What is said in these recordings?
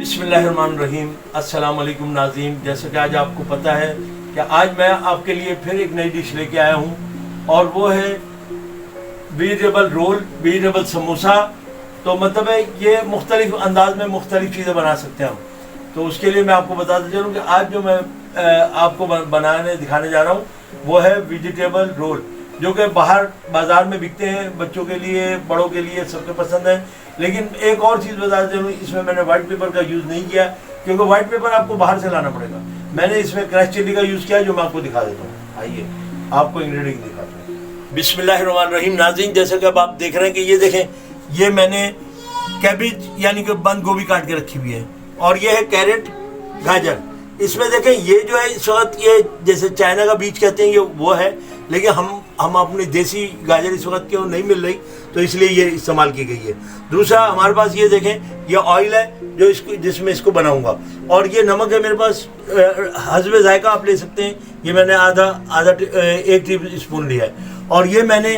बिस्मिल्लाहिर्रहमानिर्रहीम। अस्सलाम वालेकुम नाज़रीन। जैसे कि आज आपको पता है कि आज मैं आपके लिए फिर एक नई डिश लेके आया हूँ और वो है वेजिटेबल रोल, वेजिटेबल समोसा। तो मतलब है ये मुख्तलिफ अंदाज में मुख्तलिफ चीज़ें बना सकते हैं हम। तो उसके लिए मैं आपको बताता चलूँ कि आज जो मैं आपको बनाने दिखाने जा रहा हूँ वो है वेजिटेबल रोल, जो कि बाहर बाज़ार में बिकते हैं, बच्चों के लिए, बड़ों के लिए, सबके पसंद है। लेकिन एक और चीज़ बताते चलूँ, इसमें मैंने वाइट पेपर का यूज़ नहीं किया क्योंकि वाइट पेपर आपको बाहर से लाना पड़ेगा। मैंने इसमें क्रश चिल्ली का यूज़ किया जो मैं आपको दिखा देता हूँ। आइए आपको इंग्रेडिएंट दिखाता हूँ। बिस्मिल्लाहिर्रहमानिर्रहीम। नाज़रीन, जैसे कि अब आप देख रहे हैं कि ये देखें, ये मैंने कैबेज यानी कि बंद गोभी काट के रखी हुई है और ये है कैरेट, गाजर। इसमें देखें ये जो है इस वक्त ये जैसे चाइना का बीज कहते हैं ये वो है, लेकिन हम अपनी देसी गाजर इस वक्त क्यों नहीं मिल रही तो इसलिए ये इस्तेमाल की गई है। दूसरा हमारे पास ये देखें, ये ऑयल है जो इसको जिसमें इसको बनाऊंगा, और ये नमक है मेरे पास हस्बे जायका आप ले सकते हैं। ये मैंने आधा 1 टी स्पून लिया है। और ये मैंने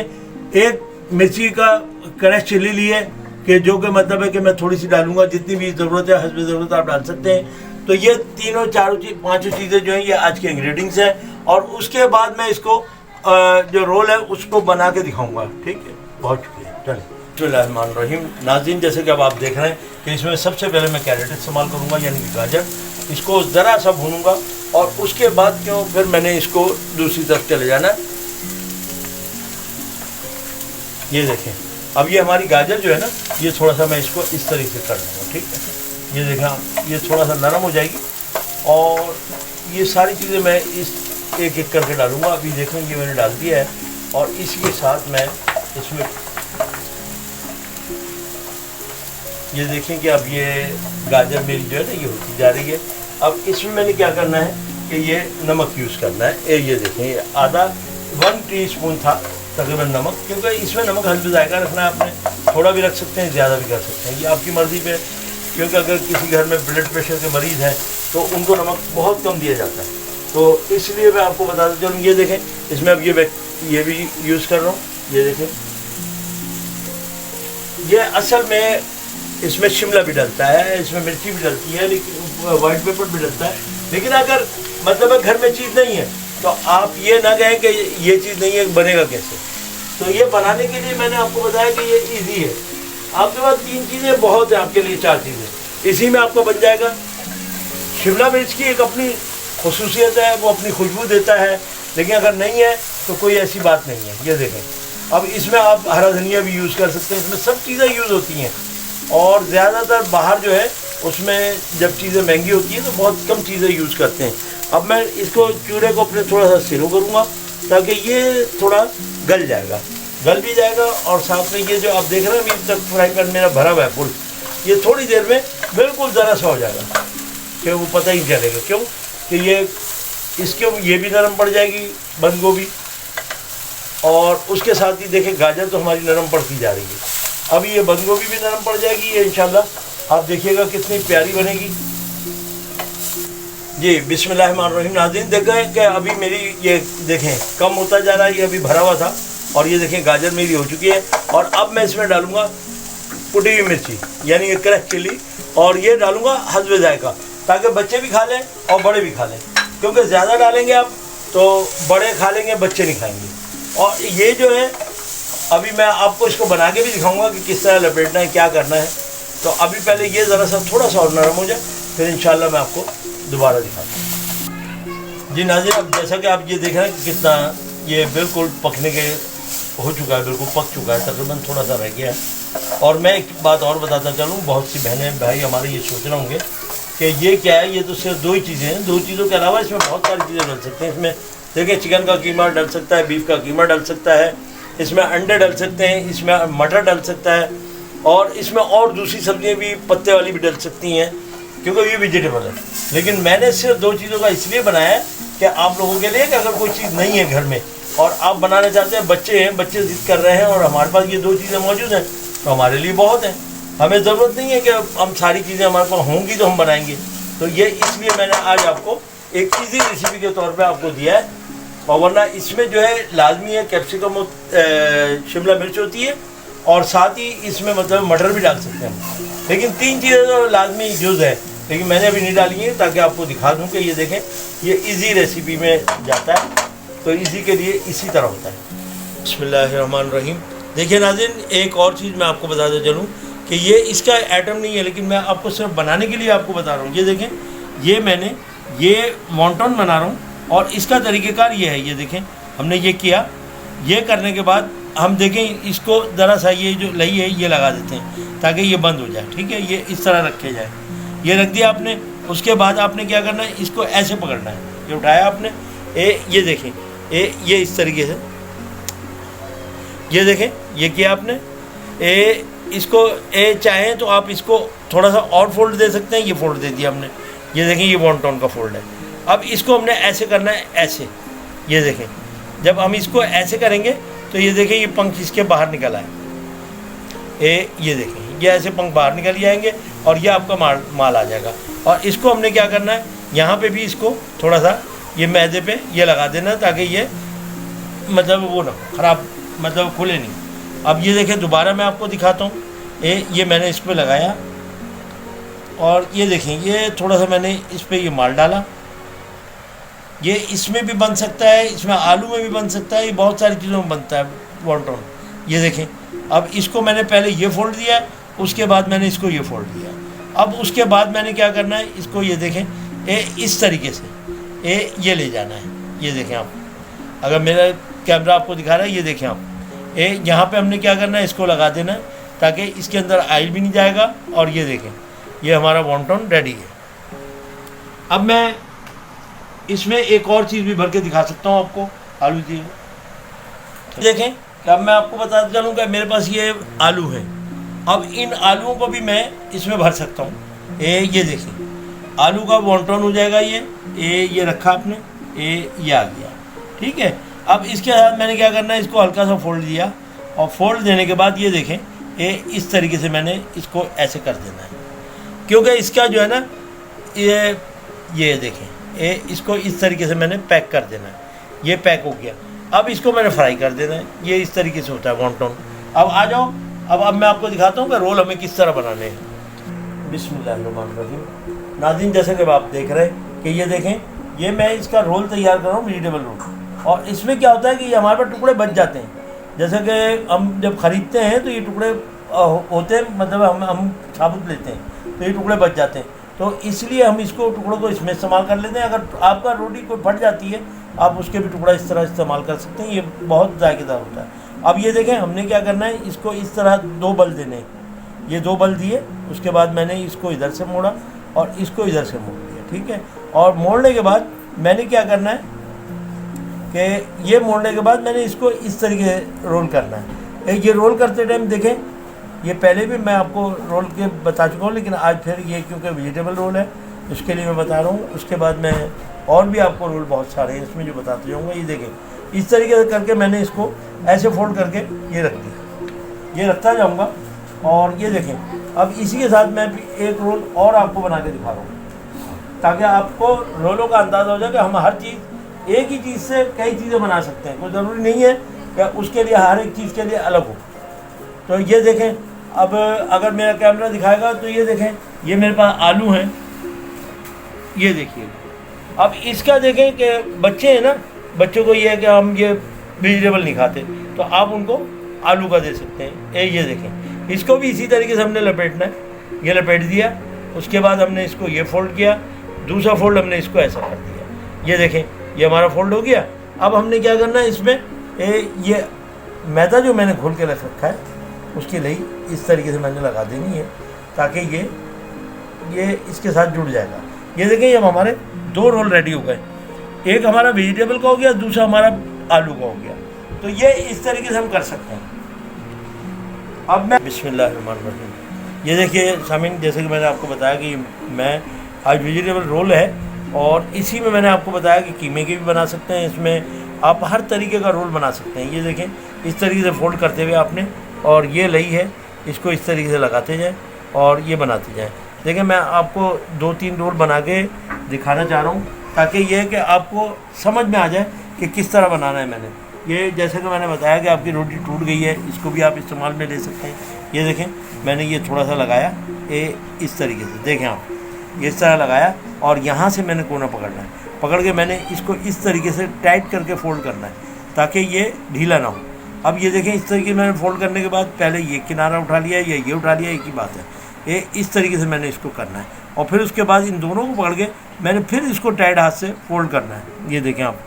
1 मिर्ची का क्रश चिल्ली ली है कि जो कि मतलब है कि मैं थोड़ी सी डालूंगा, जितनी भी ज़रूरत है हस्बे ज़रूरत आप डाल सकते हैं। तो ये तीनों पाँचों चीज़ें जो हैं ये आज के इंग्रेडिएंट्स हैं। और उसके बाद मैं इसको जो रोल है उसको बना के दिखाऊंगा। ठीक है, बहुत शुक्रिया। चलिए बिस्मिल्लाहिर्रहमानिर्रहीम। नाज़रीन, जैसे कि अब आप देख रहे हैं कि इसमें सबसे पहले मैं कैरेट इस्तेमाल करूंगा यानी कि गाजर। इसको ज़रा सा भूनूंगा और उसके बाद क्यों फिर मैंने इसको दूसरी तरफ चले जाना है। ये देखें, अब ये हमारी गाजर जो है ना, ये थोड़ा सा मैं इसको इस तरीके से कर लूँगा। ठीक है, ये देखें ये थोड़ा सा नरम हो जाएगी और ये सारी चीज़ें मैं इस एक एक करके डालूंगा। अभी देखें ये मैंने डाल दिया है और इसके साथ मैं इसमें ये देखें कि अब ये गाजर मेरी जो है ना ये होती जा रही है। अब इसमें मैंने क्या करना है कि ये नमक यूज़ करना है। ये देखें, ये आधा 1 टीस्पून था तकरीबन नमक, क्योंकि इसमें नमक हल्दी जायका रखना है आपने। थोड़ा भी रख सकते हैं, ज़्यादा भी कर सकते हैं, ये आपकी मर्ज़ी पे। क्योंकि अगर किसी घर में ब्लड प्रेशर के मरीज़ हैं तो उनको नमक बहुत कम दिया जाता है, तो इसलिए मैं आपको बताता चलूँ। ये देखें, इसमें अब ये भी यूज़ कर रहा हूँ। ये देखें, ये असल में इसमें शिमला भी डलता है, इसमें मिर्ची भी डलती है, लेकिन वाइट पेपर भी डलता है। लेकिन अगर मतलब घर में चीज़ नहीं है तो आप ये ना कहें कि ये चीज़ नहीं है, बनेगा कैसे। तो ये बनाने के लिए मैंने आपको बताया कि ये ईजी है। आपके पास 3 चीज़ें बहुत है, आपके लिए 4 चीज़ें इसी में आपको बन जाएगा। शिमला मिर्च की एक अपनी खुसूसियत है, वो अपनी खुशबू देता है, लेकिन अगर नहीं है तो कोई ऐसी बात नहीं है। ये देखें, अब इसमें आप हरा धनिया भी यूज़ कर सकते हैं, इसमें सब चीज़ें यूज़ होती हैं। और ज़्यादातर बाहर जो है उसमें जब चीज़ें महंगी होती हैं तो बहुत कम चीज़ें यूज़ करते हैं। अब मैं इसको चूल्हे को अपने थोड़ा सा स्लो करूँगा ताकि ये थोड़ा गल भी जाएगा और साथ में ये जो आप देख रहे हैं अभी तक फ्राई पैन मेरा भरा हुआ है फुल, ये थोड़ी देर में बिल्कुल ज़रा सा हो जाएगा कि वो पता ही नहीं चलेगा। क्यों कि ये भी नरम पड़ जाएगी बंद गोभी, और उसके साथ ही देखें गाजर तो हमारी नरम पड़ती जा रही है। अभी ये बंद गोभी भी नरम पड़ जाएगी, ये इंशाल्लाह आप देखिएगा कितनी प्यारी बनेगी। जी बिस्मिल्लाहिर्रहमानिर्रहीम। नाज़रीन, देखें कि अभी मेरी ये देखें कम होता जा रहा है, ये अभी भरा हुआ था और ये देखें गाजर मेरी हो चुकी है। और अब मैं इसमें डालूँगा कुटी हुई मिर्ची यानी ये क्रश चिल्ली, और ये डालूँगा हस्बे जायका ताकि बच्चे भी खा लें और बड़े भी खा लें, क्योंकि ज़्यादा डालेंगे आप तो बड़े खा लेंगे, बच्चे नहीं खाएंगे। और ये जो है अभी मैं आपको इसको बना के भी दिखाऊंगा कि किस तरह लपेटना है, क्या करना है। तो अभी पहले ये ज़रा सा थोड़ा सा और नरम हो जाए, फिर इंशाल्लाह मैं आपको दोबारा दिखाता हूँ। जी नाज़रीन, अब जैसा कि आप ये देख रहे हैं कि कितना ये बिल्कुल पकने के हो चुका है, बिल्कुल पक चुका है, तकरीबन थोड़ा सा रह गया है। और मैं एक बात और बताता चलूँ, बहुत सी बहनें भाई हमारे ये सोच रहे होंगे कि ये क्या है, ये तो सिर्फ 2 ही चीज़ें हैं। 2 चीज़ों के अलावा इसमें बहुत सारी चीज़ें डल सकते हैं। इसमें देखिए चिकन का कीमा डल सकता है, बीफ का कीमा डल सकता है, इसमें अंडे डल सकते हैं, इसमें मटर डल सकता है, और इसमें और दूसरी सब्जियां भी पत्ते वाली भी डल सकती हैं, क्योंकि ये वेजिटेबल है। लेकिन मैंने सिर्फ 2 चीज़ों का इसलिए बनाया है कि आप लोगों के लिए कि अगर कोई चीज़ नहीं है घर में और आप बनाना चाहते हैं, बच्चे हैं, बच्चे ज़िद कर रहे हैं और हमारे पास ये 2 चीज़ें मौजूद हैं तो हमारे लिए बहुत है। हमें ज़रूरत नहीं है कि हम सारी चीज़ें हमारे पास होंगी तो हम बनाएंगे। तो ये इसलिए मैंने आज आपको एक ईजी रेसिपी के तौर पे आपको दिया है। और वरना इसमें जो है लाजमी है कैप्सिकम शिमला मिर्च होती है, और साथ ही इसमें मतलब मटर भी डाल सकते हैं हम। लेकिन 3 चीज़ें तो लाजमी यूज़ है लेकिन मैंने अभी नहीं डाली है ताकि आपको दिखा दूं कि ये देखें ये इजी रेसिपी में जाता है, तो इजी के लिए इसी तरह होता है। बिस्मिल्लाहिर्रहमानिर्रहीम। देखिए नाज़रीन, एक और चीज़ मैं आपको बताता चलूँ कि ये इसका आइटम नहीं है, लेकिन मैं आपको सिर्फ बनाने के लिए आपको बता रहा हूँ। ये देखें, ये मैंने ये वॉन्टन बना रहा हूँ और इसका तरीक़ेकार ये है। ये देखें, हमने ये किया, ये करने के बाद हम देखें इसको ज़रा सा ये जो लई है ये लगा देते हैं ताकि ये बंद हो जाए। ठीक है, ये इस तरह रखे जाए। ये रख दिया आपने। उसके बाद आपने क्या करना है, इसको ऐसे पकड़ना है। ये उठाया आपने, ये देखें, ये इस तरीके से, ये देखें, ये किया आपने। इसको चाहें तो आप इसको थोड़ा सा और फोल्ड दे सकते हैं। ये फोल्ड दे दिया हमने। ये देखें, ये वॉन्टन का फोल्ड है। अब इसको हमने ऐसे करना है, ऐसे। ये देखें, जब हम इसको ऐसे करेंगे तो ये देखें ये पंख इसके बाहर निकल आए। ये देखें, ये ऐसे पंख बाहर निकल जाएंगे और ये आपका माल आ जाएगा। और इसको हमने क्या करना है, यहाँ पे भी इसको थोड़ा सा ये मैदे पे ये लगा देना ताकि ये मतलब वो ना ख़राब, मतलब खुले नहीं। अब ये देखें, दोबारा मैं आपको दिखाता हूँ। ये मैंने इस पर लगाया और ये देखें, ये थोड़ा सा मैंने इस पर ये माल डाला। ये इसमें भी बन सकता है, इसमें आलू में भी बन सकता है, ये बहुत सारी चीज़ों में बनता है वॉन्टन। ये देखें, अब इसको मैंने पहले ये फोल्ड दिया, उसके बाद मैंने इसको ये फोल्ड दिया। अब उसके बाद मैंने क्या करना है, इसको ये देखें, इस तरीके से ये ले जाना है। ये देखें आप, अगर मेरा कैमरा आपको दिखा रहा है, ये देखें आप, यहाँ पे हमने क्या करना है, इसको लगा देना है ताकि इसके अंदर ऑयल भी नहीं जाएगा। और ये देखें, ये हमारा वॉन्टन रेडी है। अब मैं इसमें एक और चीज़ भी भर के दिखा सकता हूँ आपको, आलू की। देखें, अब मैं आपको बताता चलूँ कि मेरे पास ये आलू है। अब इन आलूओं को भी मैं इसमें भर सकता हूँ। ये देखिए, आलू का वॉन्टन हो जाएगा। ये रखा आपने, ये आ गया। ठीक है, अब इसके साथ मैंने क्या करना है, इसको हल्का सा फोल्ड दिया और फोल्ड देने के बाद ये देखें, इस तरीके से मैंने इसको ऐसे कर देना है, क्योंकि इसका जो है ना, ये देखें, इसको इस तरीके से मैंने पैक कर देना है। ये पैक हो गया। अब इसको मैंने फ्राई कर देना है। ये इस तरीके से होता है वॉन्टन। अब आ जाओ, अब मैं आपको दिखाता हूँ कि रोल हमें किस तरह बनाने हैं। बिस्मिल्लाहिर्रहमानिर्रहीम। नाज़रीन, जैसे कि आप देख रहे हैं कि ये देखें, ये मैं इसका रोल तैयार कर रहा हूँ, वेजिटेबल रोल। और इसमें क्या होता है कि ये हमारे पास टुकड़े बच जाते हैं। जैसे कि हम जब ख़रीदते हैं तो ये टुकड़े होते हैं, मतलब हम साबुत लेते हैं तो ये टुकड़े बच जाते हैं, तो इसलिए हम इसको टुकड़ों को इसमें इस्तेमाल कर लेते हैं। अगर आपका रोटी कोई फट जाती है, आप उसके भी टुकड़ा इस तरह इस्तेमाल कर सकते हैं। ये बहुत जायकेदार होता है। अब ये देखें, हमने क्या करना है, इसको इस तरह 2 बल देने। ये 2 बल दिए, उसके बाद मैंने इसको इधर से मोड़ा और इसको इधर से मोड़ दिया। ठीक है, और मोड़ने के बाद मैंने क्या करना है कि ये मोड़ने के बाद मैंने इसको इस तरीके से रोल करना है। ये रोल करते टाइम देखें, ये पहले भी मैं आपको रोल के बता चुका हूँ, लेकिन आज फिर ये क्योंकि वेजिटेबल रोल है उसके लिए मैं बता रहा हूँ। उसके बाद मैं और भी आपको रोल बहुत सारे हैं इसमें जो बताते जाऊँगा। ये देखें, इस तरीके से करके मैंने इसको ऐसे फोल्ड करके ये रख दिया, ये रखता जाऊँगा। और ये देखें, अब इसी के साथ मैं एक रोल और आपको बना के दिखा रहा हूँ ताकि आपको रोलों का अंदाज़ा हो जाए कि हम हर चीज़, एक ही चीज़ से कई चीज़ें बना सकते हैं। कोई ज़रूरी नहीं है कि उसके लिए हर एक चीज़ के लिए अलग हो। तो ये देखें, अब अगर मेरा कैमरा दिखाएगा तो ये देखें, ये मेरे पास आलू हैं। ये देखिए, अब इसका देखें कि बच्चे हैं ना, बच्चों को ये है कि हम ये वेजिटेबल नहीं खाते, तो आप उनको आलू का दे सकते हैं। ये देखें, इसको भी इसी तरीके से हमने लपेटना है। ये लपेट दिया, उसके बाद हमने इसको ये फोल्ड किया, दूसरा फोल्ड हमने इसको ऐसा कर दिया। ये देखें, ये हमारा फोल्ड हो गया। अब हमने क्या करना है, इसमें ये मैदा जो मैंने घोल के रख रखा है उसकी लई इस तरीके से मैंने लगा देनी है ताकि ये इसके साथ जुड़ जाएगा। ये देखें, ये हमारे 2 रोल रेडी हो गए। एक हमारा वेजिटेबल का हो गया, दूसरा हमारा आलू का हो गया। तो ये इस तरीके से हम कर सकते हैं। अब मैं बिस्मिल्लाहिर्रहमानिर्रहीम। ये देखिए सामीन, जैसे कि मैंने आपको बताया कि मैं आज वेजिटेबल रोल है और इसी में मैंने आपको बताया कि कीमे के भी बना सकते हैं। इसमें आप हर तरीके का रोल बना सकते हैं। ये देखें, इस तरीके से फोल्ड करते हुए आपने, और ये लई है, इसको इस तरीके से लगाते जाएं और ये बनाते जाएं। देखिए, मैं आपको 2-3 रोल बना के दिखाना चाह रहा हूँ ताकि ये कि आपको समझ में आ जाए कि किस तरह बनाना है। मैंने ये, जैसे कि मैंने बताया कि आपकी रोटी टूट गई है, इसको भी आप इस्तेमाल में ले सकते हैं। ये देखें, मैंने ये थोड़ा सा लगाया, ये इस तरीके से देखें आप, ये इस तरह लगाया और यहाँ से मैंने कोना पकड़ना है, पकड़ के मैंने इसको इस तरीके से टाइट करके फोल्ड करना है ताकि ये ढीला ना हो। अब ये देखें, इस तरीके मैंने फोल्ड करने के बाद पहले ये किनारा उठा लिया या ये उठा लिया, एक ही बात है। ये इस तरीके से मैंने इसको करना है और फिर उसके बाद इन दोनों को पकड़ के मैंने फिर इसको टाइट हाथ से फोल्ड करना है। ये देखें आप,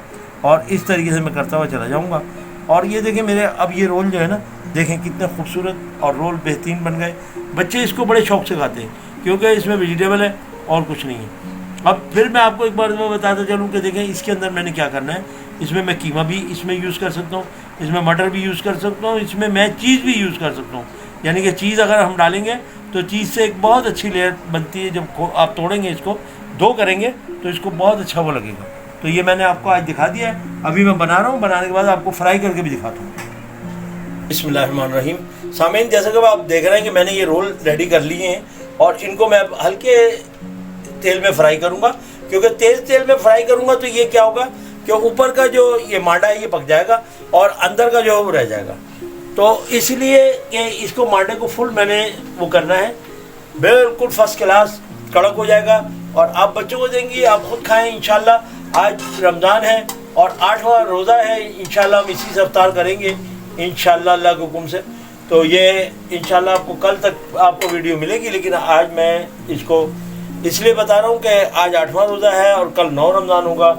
और इस तरीके से मैं करता हुआ चला जाऊँगा। और ये देखें मेरे अब ये रोल जो है ना, देखें कितने खूबसूरत और रोल बेहतरीन बन गए। बच्चे इसको बड़े शौक से खाते हैं क्योंकि इसमें वेजिटेबल है और कुछ नहीं है। अब फिर मैं आपको एक बार मैं बताता चलूँ कि देखें इसके अंदर मैंने क्या करना है। इसमें मैं कीमा भी इसमें यूज़ कर सकता हूँ, इसमें मटर भी यूज़ कर सकता हूँ, इसमें मैं चीज़ भी यूज़ कर सकता हूँ। यानी कि चीज़ अगर हम डालेंगे तो चीज़ से एक बहुत अच्छी लेयर बनती है। जब आप तोड़ेंगे इसको, दो करेंगे तो इसको बहुत अच्छा वो लगेगा। तो ये मैंने आपको आज दिखा दिया है। अभी मैं बना रहा हूँ, बनाने के बाद आपको फ्राई करके भी दिखाता हूँ। बिस्मिल्लाहिर्रहमानिर्रहीम। सामीन, जैसा कि आप देख रहे हैं कि मैंने ये रोल रेडी कर लिए हैं और इनको मैं हल्के तेल में फ्राई करूँगा, क्योंकि तेज़ तेल में फ्राई करूँगा तो ये क्या होगा कि ऊपर का जो ये मांडा है ये पक जाएगा और अंदर का जो है वो रह जाएगा। तो इसलिए कि इसको मांडे को फुल मैंने वो करना है, बिल्कुल फर्स्ट क्लास कड़क हो जाएगा और आप बच्चों को देंगी, आप खुद खाएं इंशाल्लाह। आज रमज़ान है और 8वां रोज़ा है, इंशाल्लाह हम इसी से इफ्तार करेंगे इंशाल्लाह अल्लाह के हुक्म से। तो ये इंशाल्लाह आपको कल तक आपको वीडियो मिलेगी, लेकिन आज मैं इसको इसलिए बता रहा हूँ कि आज 8वां रोज़ा है और कल 9 रमज़ान होगा,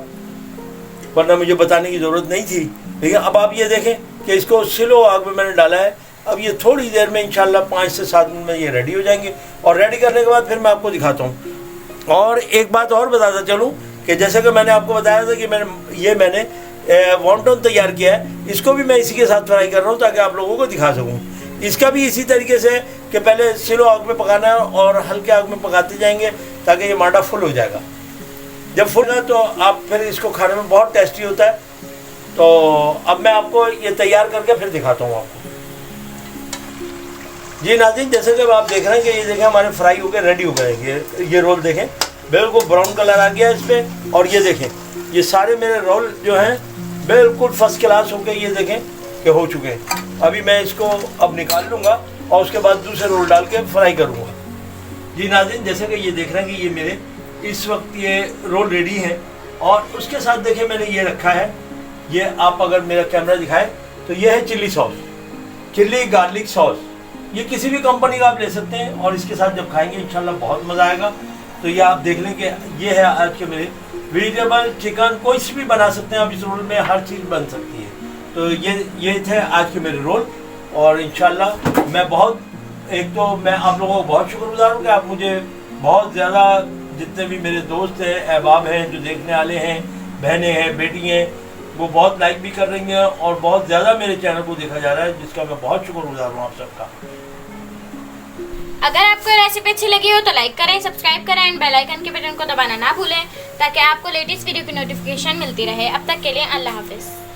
वरना मुझे बताने की ज़रूरत नहीं थी। लेकिन अब आप ये देखें कि इसको स्लो आग में मैंने डाला है। अब ये थोड़ी देर में इंशाल्लाह 5 से 7 मिनट में ये रेडी हो जाएंगे और रेडी करने के बाद फिर मैं आपको दिखाता हूँ। और एक बात और बताता चलूँ कि जैसे कि मैंने आपको बताया था कि मैंने वॉन्टन तैयार किया है, इसको भी मैं इसी के साथ फ्राई कर रहा हूँ ताकि आप लोगों को दिखा सकूँ। इसका भी इसी तरीके से कि पहले स्लो आग में पकाना है और हल्के आग में पकाते जाएंगे ताकि ये मांडा फुल हो जाएगा। जब फुल है तो आप फिर इसको खाने में बहुत टेस्टी होता है। तो अब मैं आपको ये तैयार करके फिर दिखाता हूँ आपको। जी नाज़रीन, जैसे कि आप देख रहे हैं कि ये देखें हमारे फ्राई होकर रेडी हो गए। ये रोल देखें बिल्कुल ब्राउन कलर आ गया इस पर। और ये देखें ये सारे मेरे रोल जो हैं बिल्कुल फर्स्ट क्लास होकर ये देखें कि हो चुके हैं। अभी मैं इसको अब निकाल लूँगा और उसके बाद दूसरे रोल डाल के फ्राई करूँगा। जी नाज़रीन, जैसे कि ये देख रहे हैं कि ये मेरे इस वक्त ये रोल रेडी है और उसके साथ देखें मैंने ये रखा है, ये आप अगर मेरा कैमरा दिखाए तो ये है chilli sauce, chilli garlic sauce. ये किसी भी कंपनी का आप ले सकते हैं और इसके साथ जब खाएंगे इंशाल्लाह बहुत मज़ा आएगा। तो ये आप देख लें कि ये है आज के मेरे वेजिटेबल चिकन, कोई सी भी बना सकते हैं आप इस रोल में, हर चीज़ बन सकती है। तो ये थे आज के मेरे रोल और इंशाल्लाह मैं तो मैं आप लोगों को बहुत शुक्रगुजार हूँ कि आप मुझे बहुत ज़्यादा, जितने भी मेरे दोस्त हैं, अहबाब हैं, जो देखने वाले हैं, बहनें हैं, बेटी हैं, वो बहुत लाइक भी कर रही हैं और बहुत ज़्यादा मेरे चैनल को देखा जा रहा है, जिसका मैं बहुत शुक्रगुजार हूँ आप सबका। अगर आपको रेसिपी अच्छी लगी हो तो लाइक करें, सब्सक्राइब करें एंड बेल आइकन के बटन को दबाना ना भूलें ताकि आपको लेटेस्ट वीडियो की नोटिफिकेशन मिलती रहे। अब तक के लिए अल्लाह हाफिज़।